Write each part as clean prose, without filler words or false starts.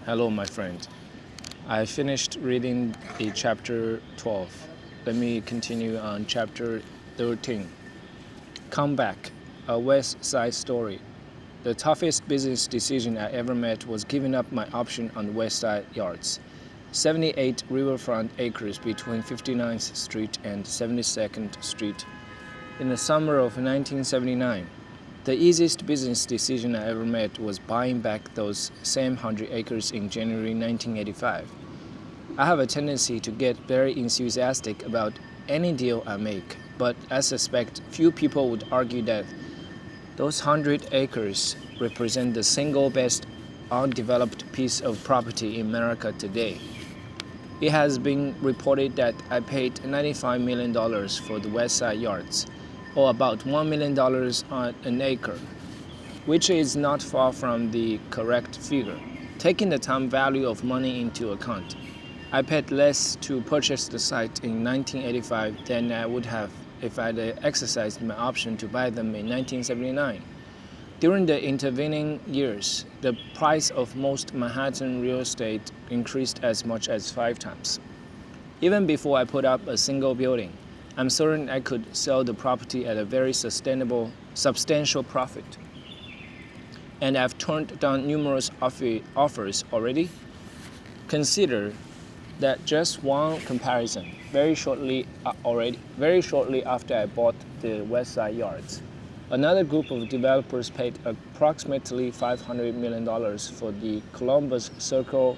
Hello, my friend. I finished reading the chapter 12. Let me continue on chapter 13. Comeback, a West Side story. The toughest business decision I ever made was giving up my option on the West Side yards. 78 riverfront acres between 59th Street and 72nd Street. In the summer of 1979, the easiest business decision I ever made was buying back those same 100 acres in January 1985. I have a tendency to get very enthusiastic about any deal I make, but I suspect few people would argue that those 100 acres represent the single best undeveloped piece of property in America today. It has been reported that I paid $95 million for the West Side yards, or about $1 million on an acre, which is not far from the correct figure. Taking the time value of money into account, I paid less to purchase the site in 1985 than I would have if I'd exercised my option to buy them in 1979. During the intervening years, the price of most Manhattan real estate increased as much as 5 times. Even before I put up a single building, I'm certain I could sell the property at a very substantial profit. And I've turned down numerous offers already. Consider that just one comparison. Very shortly after I bought the West Side yards, another group of developers paid approximately $500 million for the Columbus Circle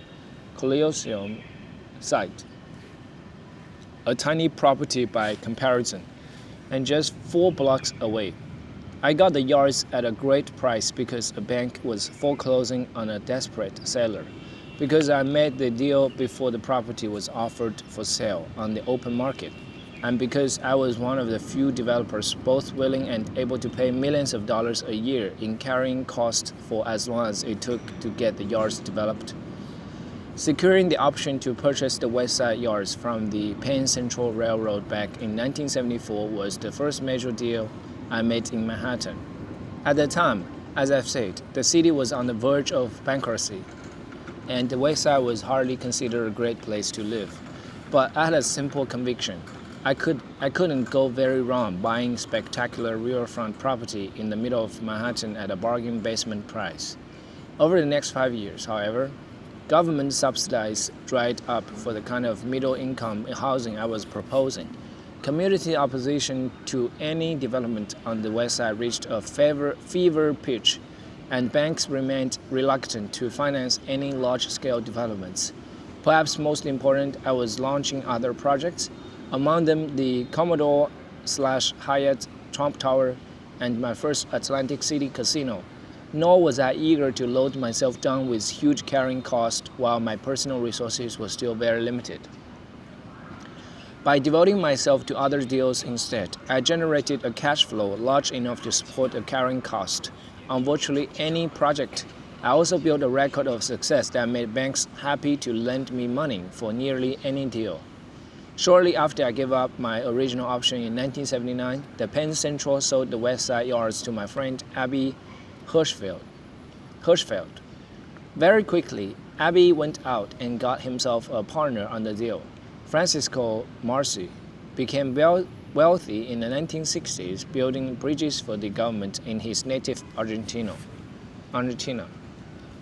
Coliseum site, a tiny property by comparison, and just 4 blocks away. I got the yards at a great price because a bank was foreclosing on a desperate seller, because I made the deal before the property was offered for sale on the open market, and because I was one of the few developers both willing and able to pay millions of dollars a year in carrying costs for as long as it took to get the yards developed. Securing the option to purchase the West Side yards from the Penn Central Railroad back in 1974 was the first major deal I made in Manhattan. At the time, as I've said, the city was on the verge of bankruptcy, and the West Side was hardly considered a great place to live. But I had a simple conviction. I couldn't go very wrong buying spectacular riverfront property in the middle of Manhattan at a bargain basement price. Over the next 5 years, however, government subsidies dried up for the kind of middle-income housing I was proposing. Community opposition to any development on the West Side reached a fever pitch, and banks remained reluctant to finance any large-scale developments. Perhaps most important, I was launching other projects, among them the Commodore/Hyatt Trump Tower and my first Atlantic City casino. Nor was I eager to load myself down with huge carrying costs while my personal resources were still very limited. By devoting myself to other deals instead, I generated a cash flow large enough to support a carrying cost on virtually any project. I also built a record of success that made banks happy to lend me money for nearly any deal. Shortly after I gave up my original option in 1979, the Penn Central sold the West Side yards to my friend Abby Hirschfeld. Very quickly, Abby went out and got himself a partner on the deal. Francisco Marcy became wealthy in the 1960s, building bridges for the government in his native Argentina.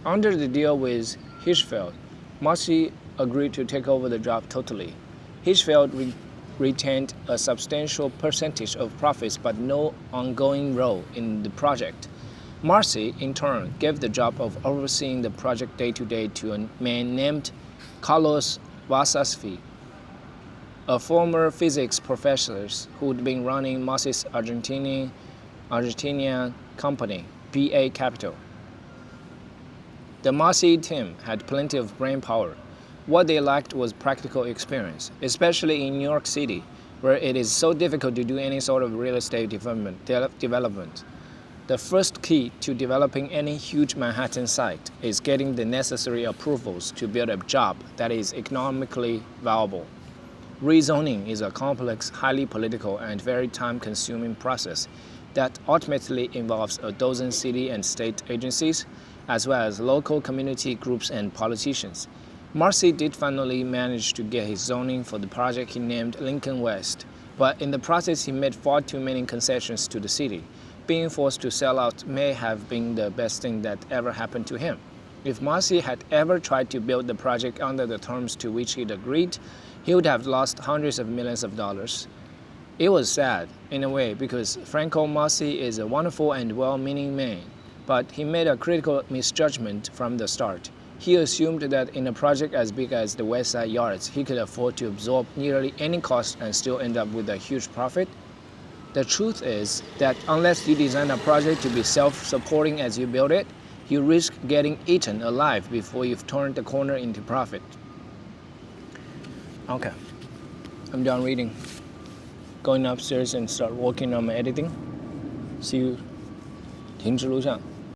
Under the deal with Hirschfeld, Marcy agreed to take over the job totally. Hirschfeld retained a substantial percentage of profits but no ongoing role in the project. Marcy, in turn, gave the job of overseeing the project day-to-day to a man named Carlos Wasasfi, a former physics professor who'd been running Marcy's Argentinian company, BA Capital. The Marcy team had plenty of brain power. What they lacked was practical experience, especially in New York City, where it is so difficult to do any sort of real estate development. The first key to developing any huge Manhattan site is getting the necessary approvals to build a job that is economically viable. Rezoning is a complex, highly political, and very time-consuming process that ultimately involves a dozen city and state agencies, as well as local community groups and politicians. Marcy did finally manage to get his zoning for the project he named Lincoln West, but in the process he made far too many concessions to the city. Being forced to sell out may have been the best thing that ever happened to him. If Marcy had ever tried to build the project under the terms to which he'd agreed, he would have lost hundreds of millions of dollars. It was sad, in a way, because Franco Marcy is a wonderful and well-meaning man, but he made a critical misjudgment from the start. He assumed that in a project as big as the West Side Yards, he could afford to absorb nearly any cost and still end up with a huge profit. The truth is that unless you design a project to be self-supporting as you build it, you risk getting eaten alive before you've turned the corner into profit. Okay, I'm done reading. Going upstairs and start working on my editing. See you. 停止录像。